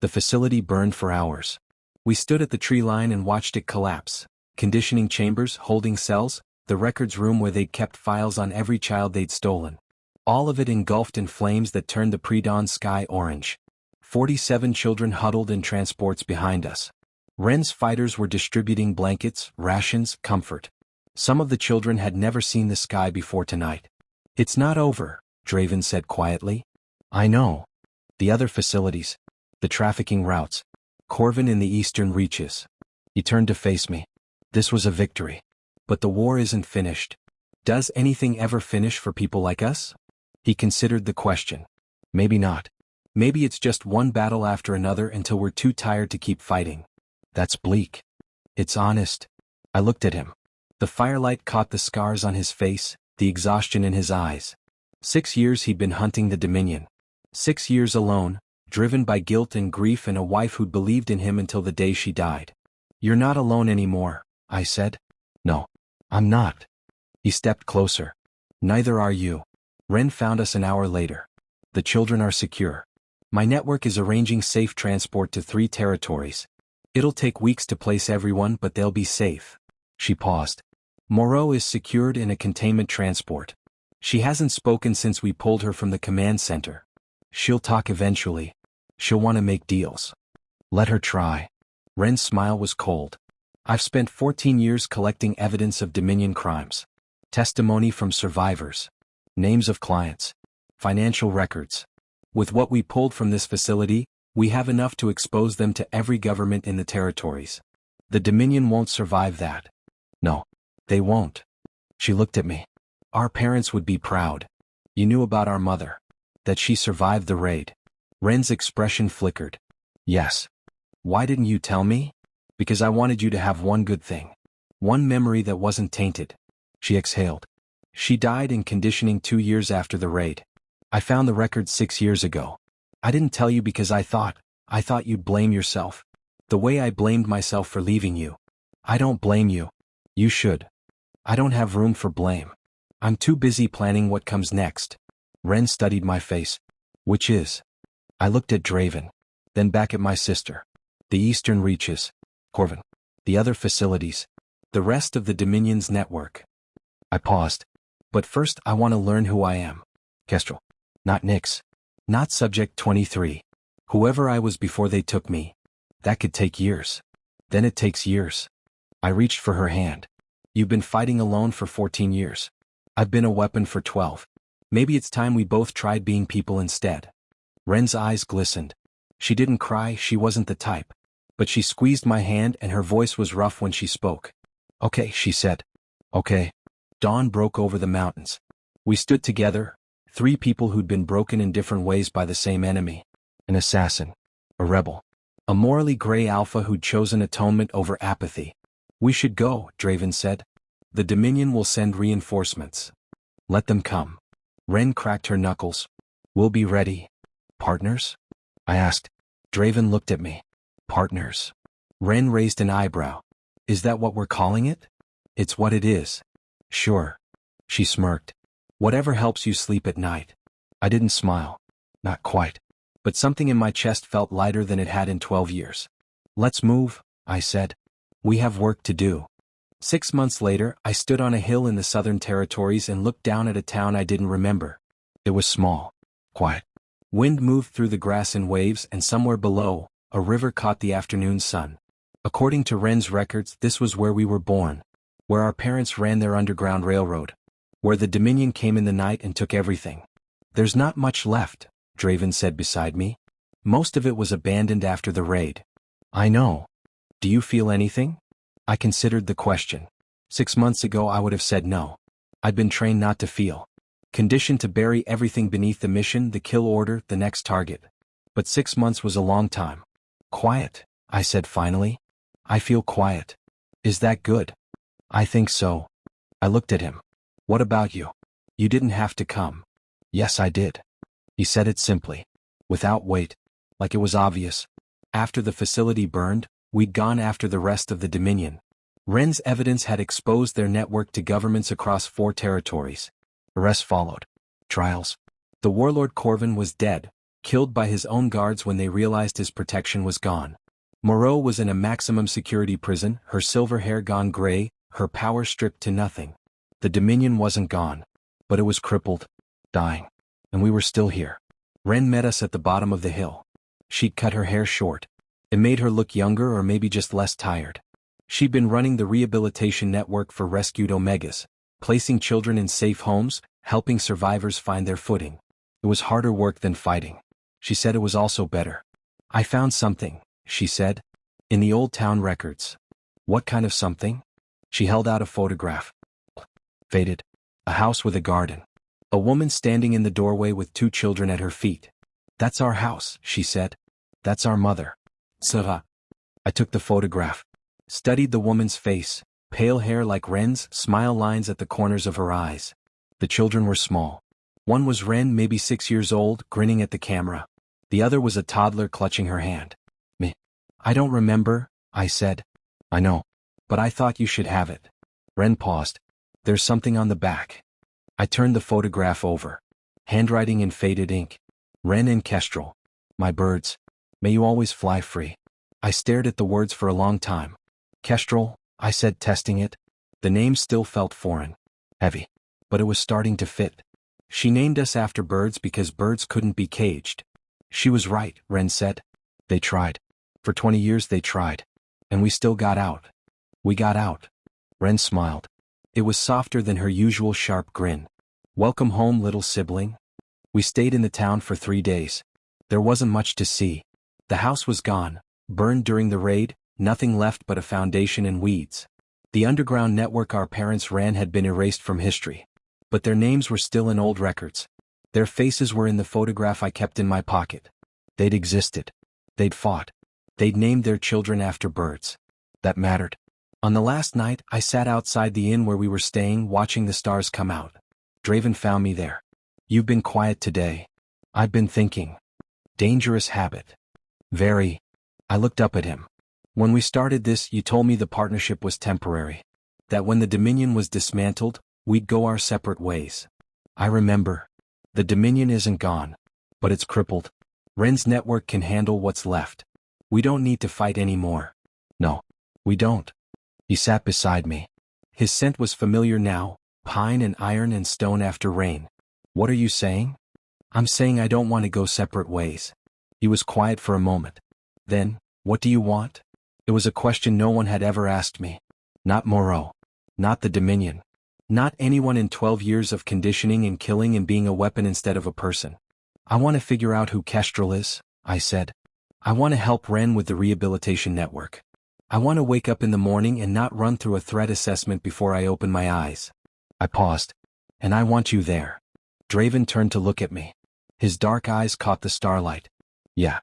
The facility burned for hours. We stood at the tree line and watched it collapse. Conditioning chambers, holding cells, the records room where they'd kept files on every child they'd stolen. All of it engulfed in flames that turned the pre-dawn sky orange. 47 children huddled in transports behind us. Ren's fighters were distributing blankets, rations, comfort. Some of the children had never seen the sky before tonight. It's not over, Draven said quietly. I know. The other facilities. The trafficking routes. Corvin in the eastern reaches. He turned to face me. This was a victory. But the war isn't finished. Does anything ever finish for people like us? He considered the question. Maybe not. Maybe it's just one battle after another until we're too tired to keep fighting. That's bleak. It's honest. I looked at him. The firelight caught the scars on his face, the exhaustion in his eyes. 6 years he'd been hunting the Dominion. 6 years alone, driven by guilt and grief and a wife who'd believed in him until the day she died. You're not alone anymore, I said. No, I'm not. He stepped closer. Neither are you. Ren found us an hour later. The children are secure. My network is arranging safe transport to 3 territories. It'll take weeks to place everyone, but they'll be safe. She paused. Moreau is secured in a containment transport. She hasn't spoken since we pulled her from the command center. She'll talk eventually. She'll want to make deals. Let her try. Ren's smile was cold. I've spent 14 years collecting evidence of Dominion crimes. Testimony from survivors. Names of clients. Financial records. With what we pulled from this facility, we have enough to expose them to every government in the territories. The Dominion won't survive that. No, they won't. She looked at me. Our parents would be proud. You knew about our mother. That she survived the raid. Ren's expression flickered. Yes. Why didn't you tell me? Because I wanted you to have one good thing. One memory that wasn't tainted. She exhaled. She died in conditioning 2 years after the raid. I found the record 6 years ago. I didn't tell you because I thought you'd blame yourself. The way I blamed myself for leaving you. I don't blame you. You should. I don't have room for blame. I'm too busy planning what comes next. Ren studied my face. Which is? I looked at Draven. Then back at my sister. The eastern reaches. Corvin. The other facilities. The rest of the Dominion's network. I paused. But first I want to learn who I am. Kestrel. Not Nyx. Not Subject 23. Whoever I was before they took me. That could take years. Then it takes years. I reached for her hand. You've been fighting alone for 14 years. I've been a weapon for 12. Maybe it's time we both tried being people instead. Ren's eyes glistened. She didn't cry, she wasn't the type. But she squeezed my hand and her voice was rough when she spoke. Okay, she said. Okay. Dawn broke over the mountains. We stood together, 3 people who'd been broken in different ways by the same enemy. An assassin. A rebel. A morally gray alpha who'd chosen atonement over apathy. We should go, Draven said. The Dominion will send reinforcements. Let them come. Ren cracked her knuckles. We'll be ready. Partners? I asked. Draven looked at me. Partners. Ren raised an eyebrow. Is that what we're calling it? It's what it is. Sure. She smirked. Whatever helps you sleep at night. I didn't smile. Not quite. But something in my chest felt lighter than it had in 12 years. Let's move, I said. We have work to do. 6 months later, I stood on a hill in the Southern Territories and looked down at a town I didn't remember. It was small. Quiet. Wind moved through the grass in waves and somewhere below, a river caught the afternoon sun. According to Ren's records, this was where we were born. Where our parents ran their underground railroad. Where the Dominion came in the night and took everything. There's not much left, Draven said beside me. Most of it was abandoned after the raid. I know. Do you feel anything? I considered the question. 6 months ago I would have said no. I'd been trained not to feel. Conditioned to bury everything beneath the mission, the kill order, the next target. But 6 months was a long time. Quiet, I said finally. I feel quiet. Is that good? I think so. I looked at him. What about you? You didn't have to come. Yes, I did. He said it simply. Without weight. Like it was obvious. After the facility burned, we'd gone after the rest of the Dominion. Ren's evidence had exposed their network to governments across 4 territories. Arrests followed. Trials. The warlord Corvin was dead, killed by his own guards when they realized his protection was gone. Moreau was in a maximum security prison, her silver hair gone gray, her power stripped to nothing. The Dominion wasn't gone. But it was crippled. Dying. And we were still here. Ren met us at the bottom of the hill. She'd cut her hair short. It made her look younger or maybe just less tired. She'd been running the rehabilitation network for rescued Omegas, placing children in safe homes, helping survivors find their footing. It was harder work than fighting. She said it was also better. I found something, she said. In the old town records. What kind of something? She held out a photograph. Faded. A house with a garden. A woman standing in the doorway with 2 children at her feet. That's our house, she said. That's our mother. Sarah. I took the photograph. Studied the woman's face, pale hair like Ren's, smile lines at the corners of her eyes. The children were small. One was Ren, maybe 6 years old, grinning at the camera. The other was a toddler clutching her hand. Me. I don't remember, I said. I know. But I thought you should have it. Ren paused. There's something on the back. I turned the photograph over. Handwriting in faded ink. Ren and Kestrel. My birds. May you always fly free. I stared at the words for a long time. Kestrel, I said, testing it. The name still felt foreign. Heavy. But it was starting to fit. She named us after birds because birds couldn't be caged. She was right, Ren said. They tried. For 20 years they tried. And we still got out. We got out. Ren smiled. It was softer than her usual sharp grin. Welcome home, little sibling. We stayed in the town for 3 days. There wasn't much to see. The house was gone, burned during the raid, nothing left but a foundation and weeds. The underground network our parents ran had been erased from history. But their names were still in old records. Their faces were in the photograph I kept in my pocket. They'd existed. They'd fought. They'd named their children after birds. That mattered. On the last night, I sat outside the inn where we were staying, watching the stars come out. Draven found me there. You've been quiet today. I've been thinking. Dangerous habit. Very. I looked up at him. When we started this, you told me the partnership was temporary. That when the Dominion was dismantled, we'd go our separate ways. I remember. The Dominion isn't gone. But it's crippled. Ren's network can handle what's left. We don't need to fight anymore. No. We don't. He sat beside me. His scent was familiar now, pine and iron and stone after rain. What are you saying? I'm saying I don't want to go separate ways. He was quiet for a moment. Then, what do you want? It was a question no one had ever asked me. Not Moreau. Not the Dominion. Not anyone in 12 years of conditioning and killing and being a weapon instead of a person. I want to figure out who Kestrel is, I said. I want to help Ren with the rehabilitation network. I want to wake up in the morning and not run through a threat assessment before I open my eyes. I paused. And I want you there. Draven turned to look at me. His dark eyes caught the starlight. Yeah.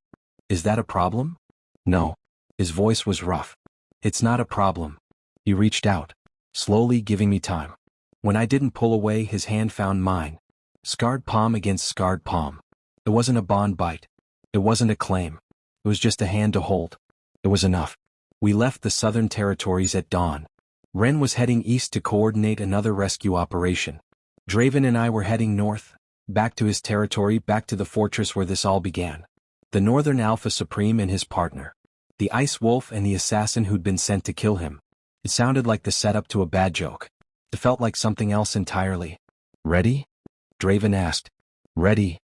Is that a problem? No. His voice was rough. It's not a problem. He reached out, slowly giving me time. When I didn't pull away, his hand found mine. Scarred palm against scarred palm. It wasn't a bond bite. It wasn't a claim. It was just a hand to hold. It was enough. We left the southern territories at dawn. Ren was heading east to coordinate another rescue operation. Draven and I were heading north, back to his territory, back to the fortress where this all began. The Northern Alpha Supreme and his partner. The Ice Wolf and the assassin who'd been sent to kill him. It sounded like the setup to a bad joke. It felt like something else entirely. Ready? Draven asked. Ready.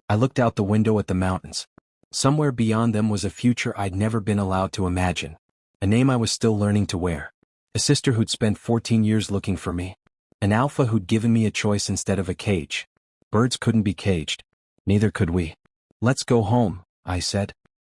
I looked out the window at the mountains. Somewhere beyond them was a future I'd never been allowed to imagine. A name I was still learning to wear. A sister who'd spent 14 years looking for me. An alpha who'd given me a choice instead of a cage. Birds couldn't be caged. Neither could we. Let's go home, I said.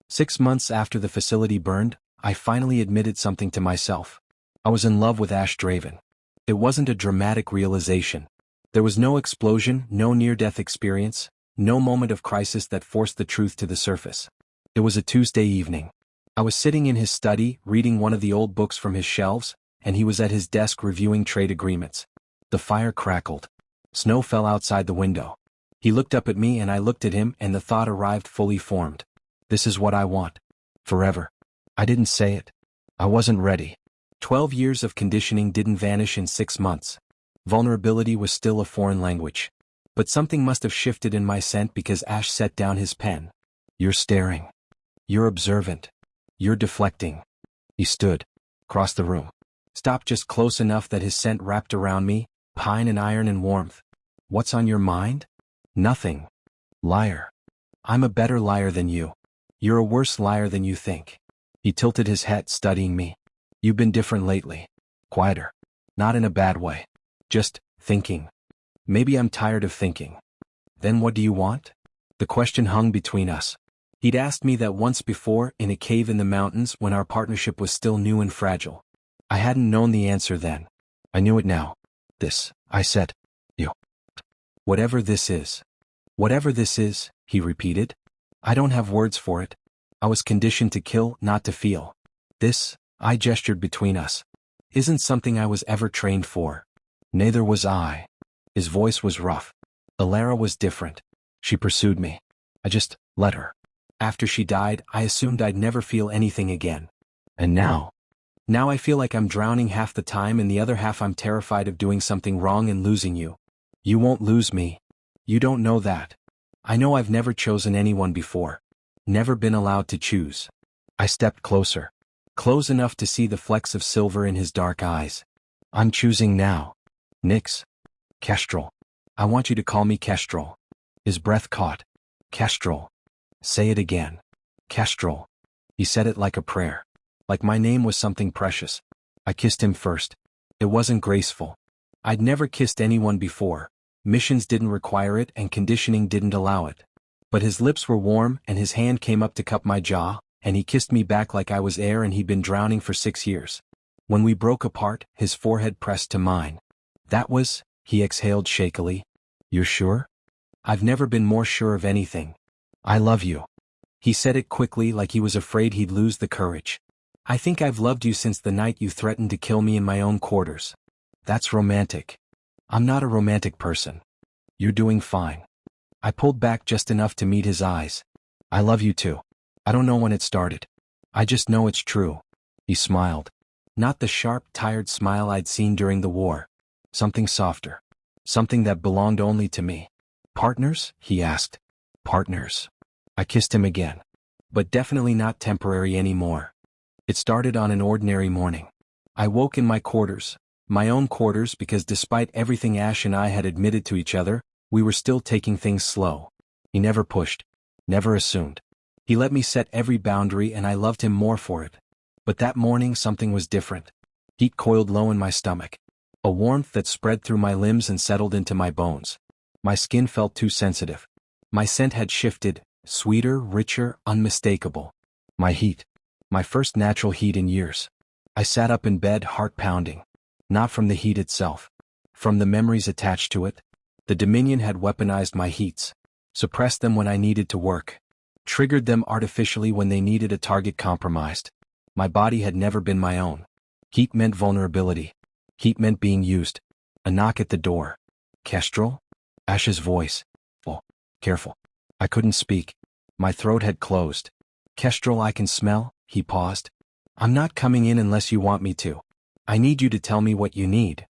6 months after the facility burned, I finally admitted something to myself. I was in love with Ash Draven. It wasn't a dramatic realization. There was no explosion, no near-death experience, no moment of crisis that forced the truth to the surface. It was a Tuesday evening. I was sitting in his study, reading one of the old books from his shelves, and he was at his desk reviewing trade agreements. The fire crackled. Snow fell outside the window. He looked up at me and I looked at him, and the thought arrived fully formed. This is what I want. Forever. I didn't say it. I wasn't ready. 12 years of conditioning didn't vanish in 6 months. Vulnerability was still a foreign language. But something must have shifted in my scent because Ash set down his pen. You're staring. You're observant. You're deflecting. He stood. Across the room. Stopped just close enough that his scent wrapped around me, pine and iron and warmth. What's on your mind? Nothing. Liar. I'm a better liar than you. You're a worse liar than you think. He tilted his head, studying me. You've been different lately. Quieter. Not in a bad way. Just thinking. Maybe I'm tired of thinking. Then what do you want? The question hung between us. He'd asked me that once before, in a cave in the mountains when our partnership was still new and fragile. I hadn't known the answer then. I knew it now. This, I said. You. Whatever this is. Whatever this is, he repeated. I don't have words for it. I was conditioned to kill, not to feel. This, I gestured between us, isn't something I was ever trained for. Neither was I. His voice was rough. Alara was different. She pursued me. I just let her. After she died, I assumed I'd never feel anything again. And now I feel like I'm drowning half the time and the other half I'm terrified of doing something wrong and losing you. You won't lose me. You don't know that. I know I've never chosen anyone before. Never been allowed to choose. I stepped closer. Close enough to see the flecks of silver in his dark eyes. I'm choosing now. Nyx. Kestrel. I want you to call me Kestrel. His breath caught. Kestrel. Say it again. Kestrel. He said it like a prayer. Like my name was something precious. I kissed him first. It wasn't graceful. I'd never kissed anyone before. Missions didn't require it and conditioning didn't allow it. But his lips were warm and his hand came up to cup my jaw, and he kissed me back like I was air and he'd been drowning for 6 years. When we broke apart, his forehead pressed to mine. That was, he exhaled shakily. You're sure? I've never been more sure of anything. I love you. He said it quickly like he was afraid he'd lose the courage. I think I've loved you since the night you threatened to kill me in my own quarters. That's romantic. I'm not a romantic person. You're doing fine. I pulled back just enough to meet his eyes. I love you too. I don't know when it started. I just know it's true. He smiled. Not the sharp, tired smile I'd seen during the war. Something softer. Something that belonged only to me. Partners? He asked. Partners. I kissed him again. But definitely not temporary anymore. It started on an ordinary morning. I woke in my quarters. My own quarters, because despite everything Ash and I had admitted to each other, we were still taking things slow. He never pushed. Never assumed. He let me set every boundary and I loved him more for it. But that morning something was different. Heat coiled low in my stomach. A warmth that spread through my limbs and settled into my bones. My skin felt too sensitive. My scent had shifted, sweeter, richer, unmistakable. My heat. My first natural heat in years. I sat up in bed, heart pounding. Not from the heat itself. From the memories attached to it. The Dominion had weaponized my heats. Suppressed them when I needed to work. Triggered them artificially when they needed a target compromised. My body had never been my own. Heat meant vulnerability. Heat meant being used. A knock at the door. Kestrel? Ash's voice. Oh, careful. I couldn't speak. My throat had closed. Kestrel, I can smell, he paused. I'm not coming in unless you want me to. I need you to tell me what you need.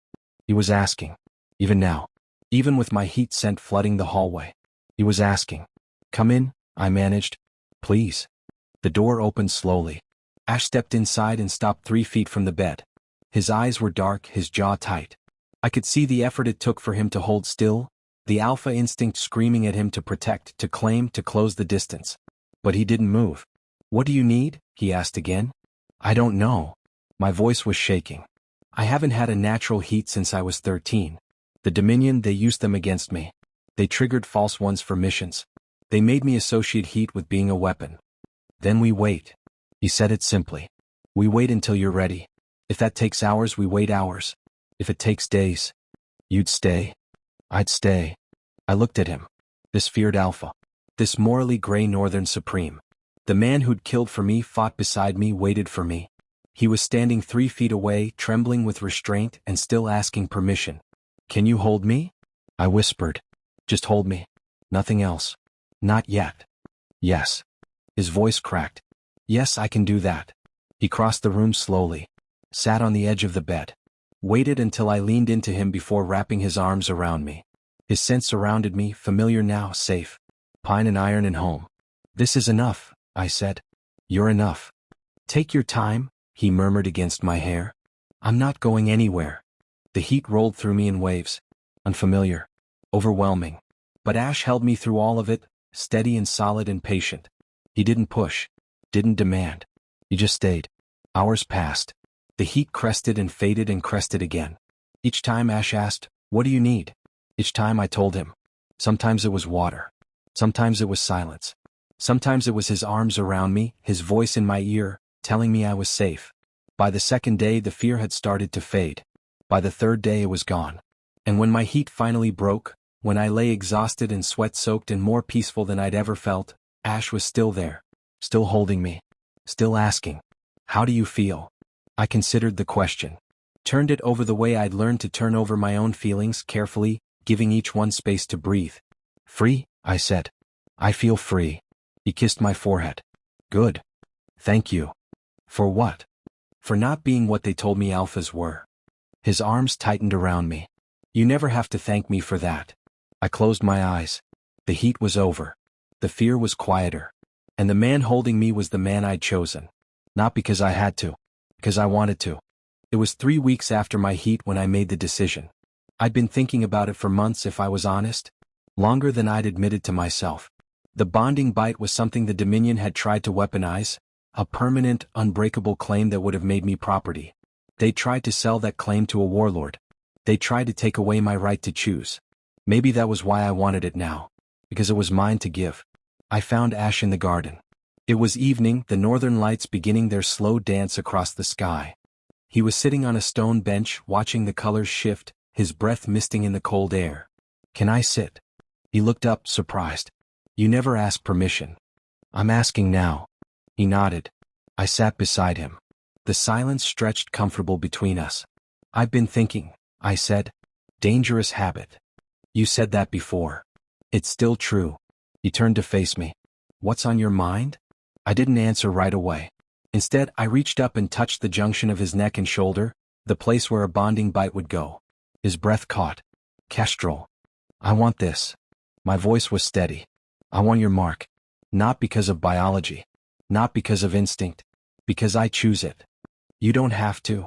He was asking. Even now. Even with my heat scent flooding the hallway. He was asking. Come in, I managed. Please. The door opened slowly. Ash stepped inside and stopped 3 feet from the bed. His eyes were dark, his jaw tight. I could see the effort it took for him to hold still, the alpha instinct screaming at him to protect, to claim, to close the distance. But he didn't move. What do you need? He asked again. I don't know. My voice was shaking. I haven't had a natural heat since I was 13. The Dominion, they used them against me. They triggered false ones for missions. They made me associate heat with being a weapon. Then we wait. He said it simply. We wait until you're ready. If that takes hours, we wait hours. If it takes days, you'd stay. I'd stay. I looked at him. This feared alpha. This morally gray northern supreme. The man who'd killed for me, fought beside me, waited for me. He was standing 3 feet away, trembling with restraint and still asking permission. Can you hold me? I whispered. Just hold me. Nothing else. Not yet. Yes. His voice cracked. Yes, I can do that. He crossed the room slowly. Sat on the edge of the bed. Waited until I leaned into him before wrapping his arms around me. His scent surrounded me, familiar now, safe. Pine and iron and home. This is enough, I said. You're enough. Take your time, he murmured against my hair. I'm not going anywhere. The heat rolled through me in waves. Unfamiliar. Overwhelming. But Ash held me through all of it, steady and solid and patient. He didn't push. Didn't demand. He just stayed. Hours passed. The heat crested and faded and crested again. Each time Ash asked, what do you need? Each time I told him. Sometimes it was water. Sometimes it was silence. Sometimes it was his arms around me, his voice in my ear, telling me I was safe. By the second day the fear had started to fade. By the third day it was gone. And when my heat finally broke, when I lay exhausted and sweat-soaked and more peaceful than I'd ever felt, Ash was still there. Still holding me. Still asking. How do you feel? I considered the question. Turned it over the way I'd learned to turn over my own feelings, carefully, giving each one space to breathe. Free, I said. I feel free. He kissed my forehead. Good. Thank you. For what? For not being what they told me alphas were. His arms tightened around me. You never have to thank me for that. I closed my eyes. The heat was over. The fear was quieter. And the man holding me was the man I'd chosen. Not because I had to. Because I wanted to. It was 3 weeks after my heat when I made the decision. I'd been thinking about it for months, if I was honest. Longer than I'd admitted to myself. The bonding bite was something the Dominion had tried to weaponize. A permanent, unbreakable claim that would have made me property. They tried to sell that claim to a warlord. They tried to take away my right to choose. Maybe that was why I wanted it now. Because it was mine to give. I found Ash in the garden. It was evening, the northern lights beginning their slow dance across the sky. He was sitting on a stone bench, watching the colors shift, his breath misting in the cold air. Can I sit? He looked up, surprised. You never ask permission. I'm asking now. He nodded. I sat beside him. The silence stretched comfortable between us. I've been thinking, I said. Dangerous habit. You said that before. It's still true. He turned to face me. What's on your mind? I didn't answer right away. Instead, I reached up and touched the junction of his neck and shoulder, the place where a bonding bite would go. His breath caught. Kestrel. I want this. My voice was steady. I want your mark. Not because of biology. Not because of instinct. Because I choose it. You don't have to.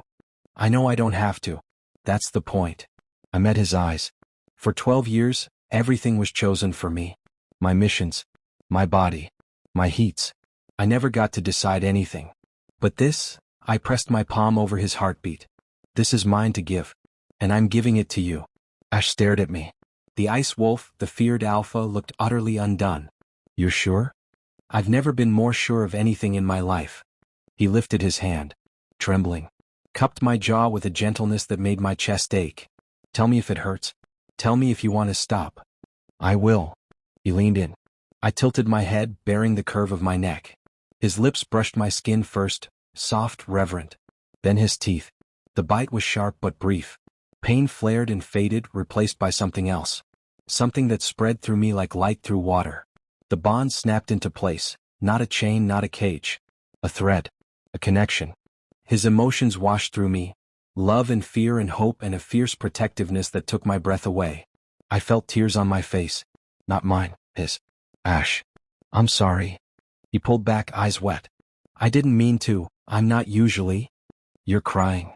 I know I don't have to. That's the point. I met his eyes. For 12 years, everything was chosen for me. My missions. My body. My heats. I never got to decide anything. But this, I pressed my palm over his heartbeat. This is mine to give. And I'm giving it to you. Ash stared at me. The ice wolf, the feared alpha, looked utterly undone. You're sure? I've never been more sure of anything in my life. He lifted his hand, trembling, cupped my jaw with a gentleness that made my chest ache. Tell me if it hurts. Tell me if you want to stop. I will. He leaned in. I tilted my head, baring the curve of my neck. His lips brushed my skin first, soft, reverent. Then his teeth. The bite was sharp but brief. Pain flared and faded, replaced by something else. Something that spread through me like light through water. The bond snapped into place, not a chain, not a cage. A thread. A connection. His emotions washed through me. Love and fear and hope and a fierce protectiveness that took my breath away. I felt tears on my face. Not mine, his. Ash. I'm sorry. He pulled back, eyes wet. I didn't mean to, I'm not usually. You're crying.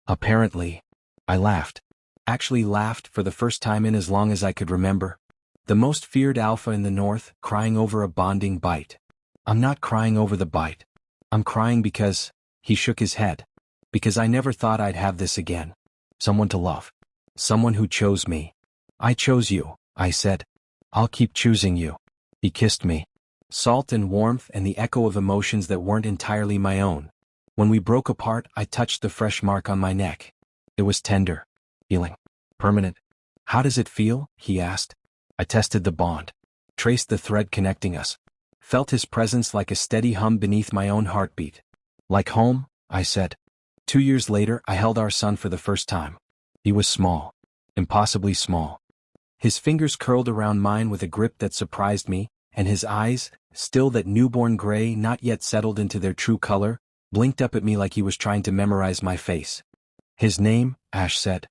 Apparently. I laughed. Actually laughed for the first time in as long as I could remember. The most feared alpha in the north, crying over a bonding bite. I'm not crying over the bite. I'm crying because, he shook his head. Because I never thought I'd have this again. Someone to love. Someone who chose me. I chose you, I said. I'll keep choosing you. He kissed me. Salt and warmth and the echo of emotions that weren't entirely my own. When we broke apart, I touched the fresh mark on my neck. It was tender. Healing. Permanent. How does it feel? He asked. I tested the bond. Traced the thread connecting us. Felt his presence like a steady hum beneath my own heartbeat. Like home, I said. 2 years later, I held our son for the first time. He was small. Impossibly small. His fingers curled around mine with a grip that surprised me, and his eyes, still that newborn gray not yet settled into their true color, blinked up at me like he was trying to memorize my face. His name, Ash said.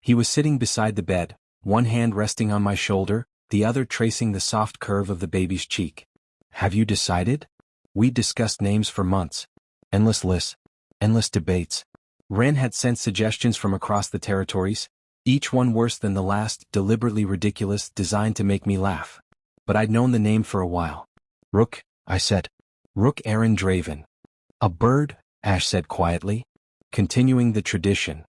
He was sitting beside the bed, one hand resting on my shoulder, the other tracing the soft curve of the baby's cheek. Have you decided? We discussed names for months. Endless lists. Endless debates. Ren had sent suggestions from across the territories, each one worse than the last, deliberately ridiculous, designed to make me laugh. But I'd known the name for a while. Rook, I said. Rook Aaron Draven. A bird, Ash said quietly. Continuing the tradition.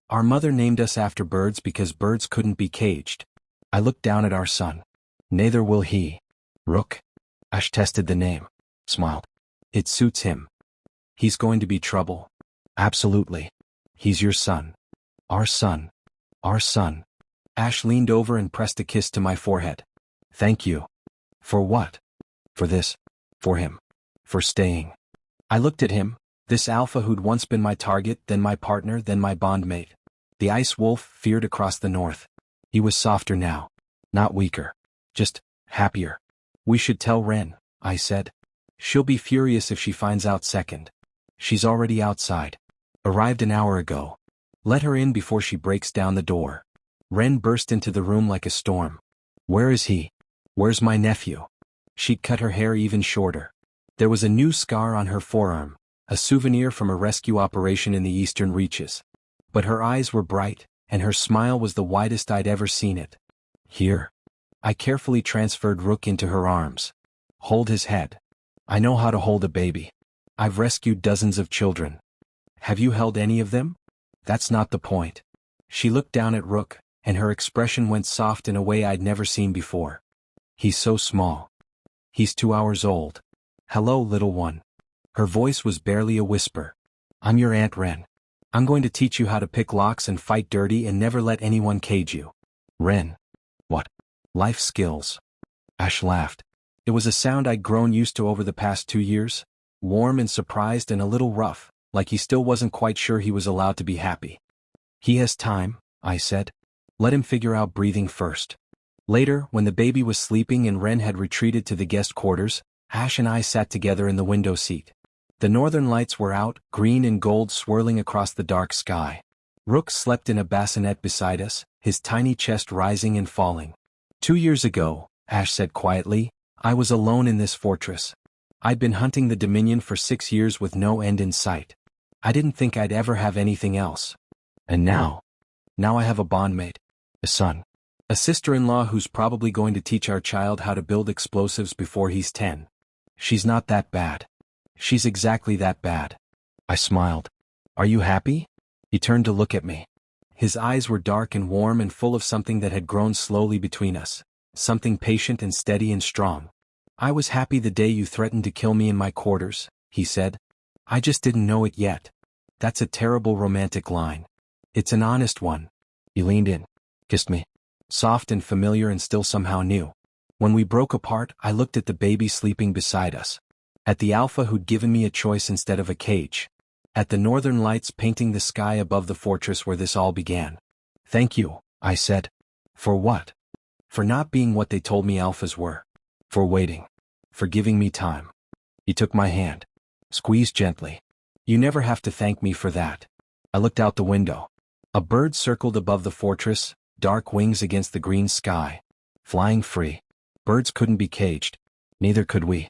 Our mother named us after birds because birds couldn't be caged. I looked down at our son. Neither will he. Rook? Ash tested the name. Smiled. It suits him. He's going to be trouble. Absolutely. He's your son. Our son. Our son. Ash leaned over and pressed a kiss to my forehead. Thank you. For what? For this. For him. For staying. I looked at him. This alpha who'd once been my target, then my partner, then my bondmate. The ice wolf feared across the north. He was softer now. Not weaker. Just happier. We should tell Ren, I said. She'll be furious if she finds out second. She's already outside. Arrived an hour ago. Let her in before she breaks down the door. Ren burst into the room like a storm. Where is he? Where's my nephew? She'd cut her hair even shorter. There was a new scar on her forearm. A souvenir from a rescue operation in the eastern reaches. But her eyes were bright, and her smile was the widest I'd ever seen it. Here. I carefully transferred Rook into her arms. Hold his head. I know how to hold a baby. I've rescued dozens of children. Have you held any of them? That's not the point. She looked down at Rook, and her expression went soft in a way I'd never seen before. He's so small. He's 2 hours old. Hello, little one. Her voice was barely a whisper. I'm your Aunt Ren. I'm going to teach you how to pick locks and fight dirty and never let anyone cage you. Ren. What? Life skills. Ash laughed. It was a sound I'd grown used to over the past 2 years, warm and surprised and a little rough, like he still wasn't quite sure he was allowed to be happy. He has time, I said. Let him figure out breathing first. Later, when the baby was sleeping and Ren had retreated to the guest quarters, Ash and I sat together in the window seat. The northern lights were out, green and gold swirling across the dark sky. Rook slept in a bassinet beside us, his tiny chest rising and falling. 2 years ago, Ash said quietly, I was alone in this fortress. I'd been hunting the Dominion for 6 years with no end in sight. I didn't think I'd ever have anything else. And now I have a bondmate, a son, a sister-in-law who's probably going to teach our child how to build explosives before he's 10. She's not that bad. She's exactly that bad. I smiled. Are you happy? He turned to look at me. His eyes were dark and warm and full of something that had grown slowly between us, something patient and steady and strong. I was happy the day you threatened to kill me in my quarters, he said. I just didn't know it yet. That's a terrible romantic line. It's an honest one. He leaned in, kissed me. Soft and familiar and still somehow new. When we broke apart, I looked at the baby sleeping beside us. At the alpha who'd given me a choice instead of a cage. At the northern lights painting the sky above the fortress where this all began. Thank you, I said. For what? For not being what they told me alphas were. For waiting. For giving me time. He took my hand. Squeezed gently. You never have to thank me for that. I looked out the window. A bird circled above the fortress, dark wings against the green sky. Flying free. Birds couldn't be caged. Neither could we.